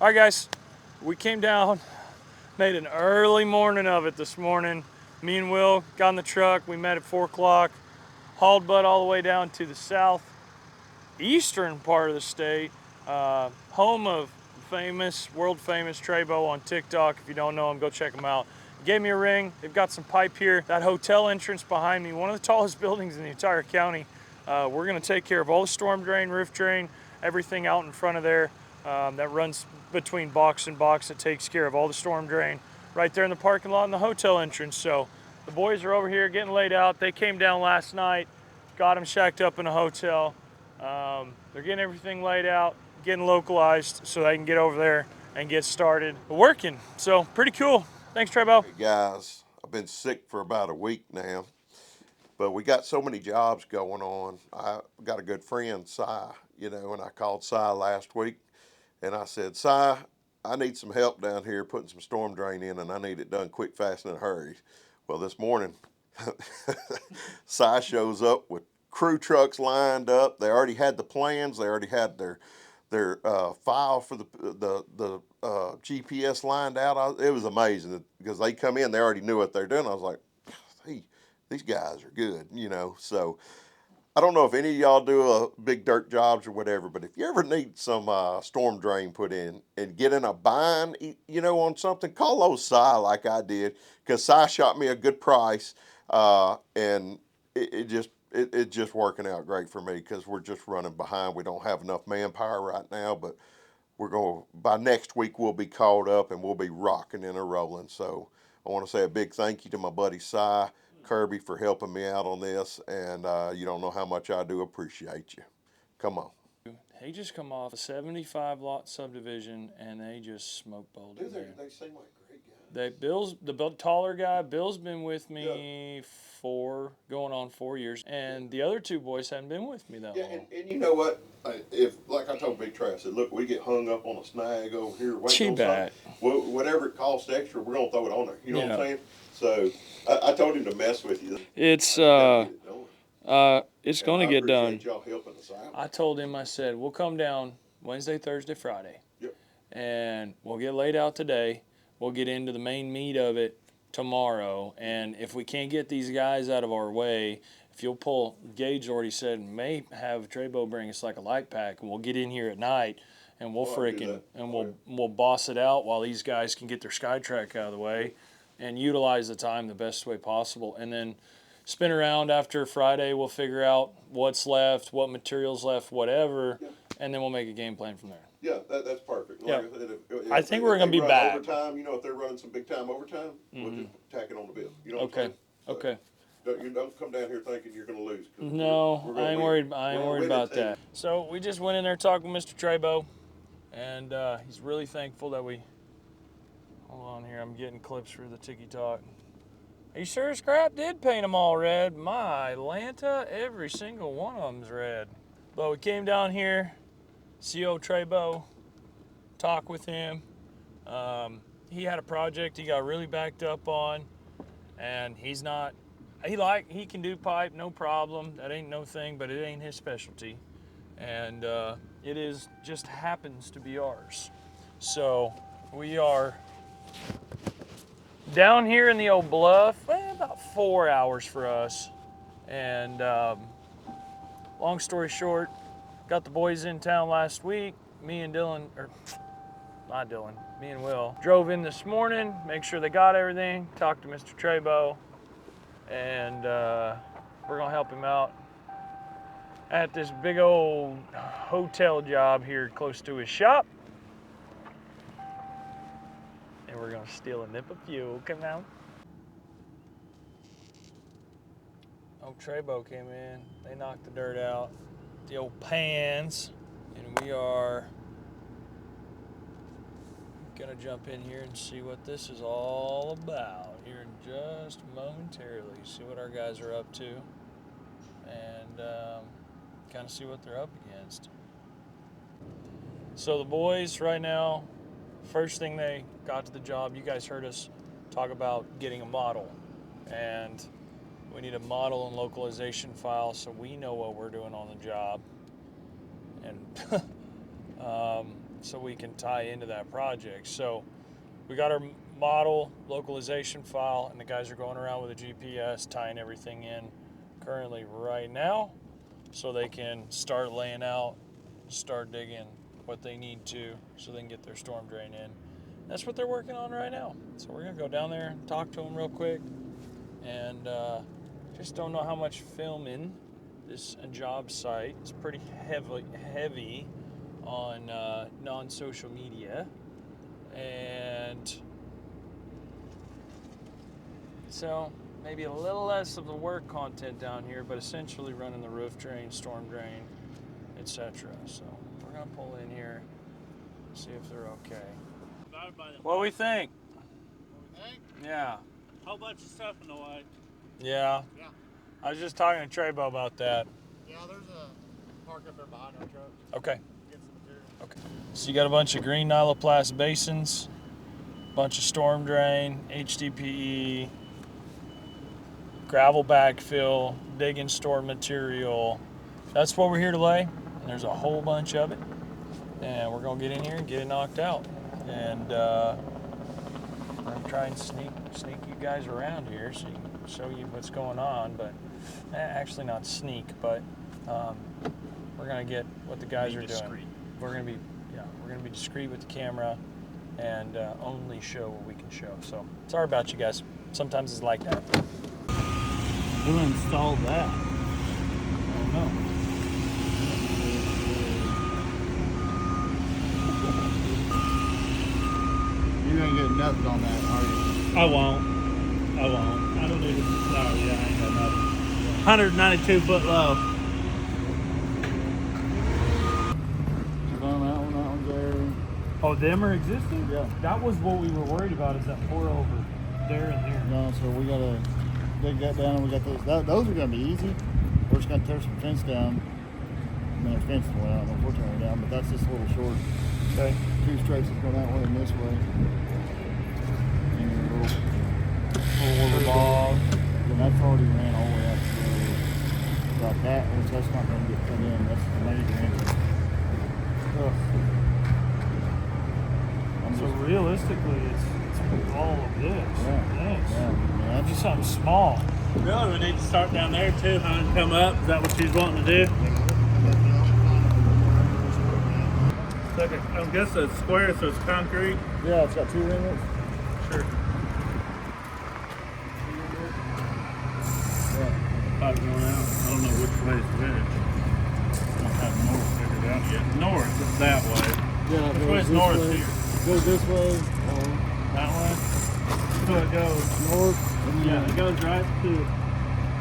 All right, guys, we came down, made an early morning of it this morning. Me and Will got in the truck. We met at 4 o'clock, hauled butt all the way down to the southeastern part of the state, home of world famous Trebo on TikTok. If you don't know him, go check him out. He gave me a ring. They've got some pipe here. That hotel entrance behind me, one of the tallest buildings in the entire county. We're gonna take care of all the storm drain, roof drain, everything out in front of there. That runs between box and box that takes care of all the storm drain right there in the parking lot and the hotel entrance. So the boys are over here getting laid out. They came down last night, got them shacked up in a hotel. They're getting everything laid out, getting localized so they can get over there and get started working. So pretty cool. Thanks, Trebo. Hey guys, I've been sick for about a week now, but we got so many jobs going on. I got a good friend, Si, and I called Si last week and I said, Si, I need some help down here putting some storm drain in and I need it done quick, fast, and in a hurry. Well, this morning, Si shows up with crew trucks lined up. They already had the plans. They already had their file for the GPS lined out. It was amazing because they come in, they already knew what they're doing. I was like, hey, these guys are good, So I don't know if any of y'all do big dirt jobs or whatever, but if you ever need some storm drain put in and get in a bind, on something, call those Si like I did, because Si shot me a good price, and it's just working out great for me because we're just running behind. We don't have enough manpower right now, but by next week we'll be caught up and we'll be rocking and rolling. So I want to say a big thank you to my buddy Si Kirby for helping me out on this, and you don't know how much I do appreciate you. Come on. He just come off a 75 lot subdivision and they just smoke bowled it. They seem like great guys. The taller guy, Bill's been with me going on 4 years, and the other two boys hadn't been with me that long. And you know what? If, like I told Big Trav, I said, look, we get hung up on a snag over here waiting on something, whatever it costs extra, we're gonna throw it on there. You know what I'm saying? So I told him to mess with you. It's going to get done. Y'all helping us out. I told him, I said, we'll come down Wednesday, Thursday, Friday. Yep. And we'll get laid out today. We'll get into the main meat of it tomorrow. And if we can't get these guys out of our way, if you'll pull, Gage already said, may have Trebo bring us like a light pack, and we'll get in here at night and we'll boss it out while these guys can get their SkyTrack out of the way and utilize the time the best way possible. And then spin around after Friday, we'll figure out what's left, what material's left, whatever, and then we'll make a game plan from there. Yeah, that's perfect. Yeah. Like I said, I think we're going to be back. Overtime, if they're running some big time overtime, we'll just tack it on the bill. You know what I'm saying? Okay. You don't come down here thinking you're going to lose. No, I ain't worried about that. So we just went in there talking with Mr. Trebo, and he's really thankful that we... Hold on here, I'm getting clips for the TikTok. Are you sure Scrap did paint them all red? My Lanta, every single one of them's red. But we came down here, see old Trebo, talk with him. He had a project he got really backed up on, and he can do pipe, no problem. That ain't no thing, but it ain't his specialty. And it just happens to be ours. So we are down here in the old bluff, about 4 hours for us. And long story short, got the boys in town last week. Me and Will drove in this morning, make sure they got everything, talked to Mr. Trebo, and we're gonna help him out at this big old hotel job here close to his shop. And we're gonna steal a nip of fuel. Come down. Oh, Trebo came in. They knocked the dirt out. The old pans. And we are gonna jump in here and see what this is all about here in just momentarily. See what our guys are up to. And kind of see what they're up against. So the boys right now, first thing they got to the job, you guys heard us talk about getting a model. And we need a model and localization file so we know what we're doing on the job. And so we can tie into that project. So we got our model localization file, and the guys are going around with a GPS tying everything in currently right now, so they can start laying out, start digging what they need to, so they can get their storm drain in. That's what they're working on right now. So we're gonna go down there and talk to them real quick, and just don't know how much filming this job site. It's pretty heavy on non-social media, and so maybe a little less of the work content down here, but essentially running the roof drain, storm drain, etc. So we're gonna pull in here, see if they're okay. What do we think? Yeah. Whole bunch of stuff in the way. Yeah. Yeah. I was just talking to Trebo about that. Yeah, there's a park up there behind our truck. Okay. Get some material. Okay. So you got a bunch of green nyloplast basins, bunch of storm drain, HDPE, gravel backfill, dig and store material. That's what we're here to lay. And there's a whole bunch of it. And we're gonna get in here and get it knocked out. And we're gonna try and sneak you guys around here so you can show you what's going on. But actually not sneak, but we're gonna get what the guys are doing. We're gonna be discreet with the camera and only show what we can show. So sorry about you guys. Sometimes it's like that. Who installed that? I don't know. You ain't getting nothing on that, are you? I won't. I don't need it. No, yeah, I ain't got nothing. 192 foot low. On that one, that one's there. Oh, them are existing? Yeah. That was what we were worried about, is that pour over there and there. No, so we gotta dig that down, and we got those. Those are gonna be easy. We're just gonna tear some fence down. I mean, our fence is way out, unfortunately, down, but that's just a little short. Okay. Two straights is going that way and this way. And a little bog. And that's already ran all the way up to about that, which that's not going to get put in. That's the major engine. So realistically, it's all of this. Yeah. Thanks. Yeah. I mean, That'd be something small. Really, we need to start down there too, huh? And come up. Is that what she's wanting to do? I guess it's square, so it's concrete. Yeah, it's got two ringlets. Sure. Yeah. Pipe going out. I don't know which way is finished. I don't have north figured out yet. North is that way. Yeah, Which way's north here? Goes this way. That way? So it goes North. And yeah, it goes right to.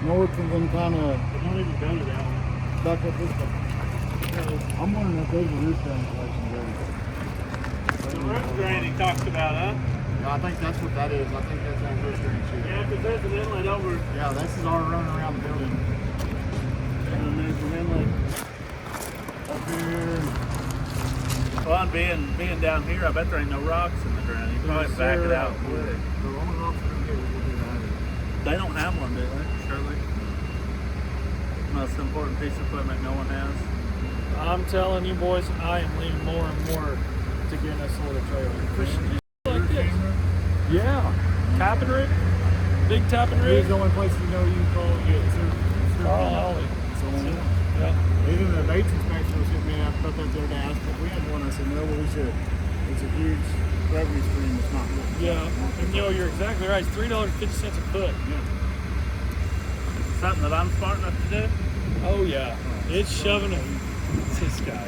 North and then kind of It don't even go to that way. back up this way. I'm wondering if there's a roof drain collection there. The roof drain he talked about, huh? Yeah, I think that's what that is. I think that's that roof drain shit. Yeah, because there's an inlet over. Yeah, this is our running around the building. And then there's an inlet Up here. Well, and being down here, I bet there ain't no rocks in the ground. You probably back it out quick. The only rocks we get will be that. They don't have one, do they? Surely. Most important piece of equipment no one has. I'm telling you boys, I am leaning more and more to getting a sort of trailer. Like this. Yeah. Tapping rig. Big tapping rig. Here's the only place you know you can call and get Carl Holly. Yeah. Even the bait inspection was hit me up about that the other day. I asked if we had one. I said, no, well, we should. It's a huge revenue stream. It's not good. Yeah. And you know, you're exactly right. It's $3.50 a foot. Yeah. Something that I'm smart enough to do. Oh, yeah. It's shoving it. It's this guy.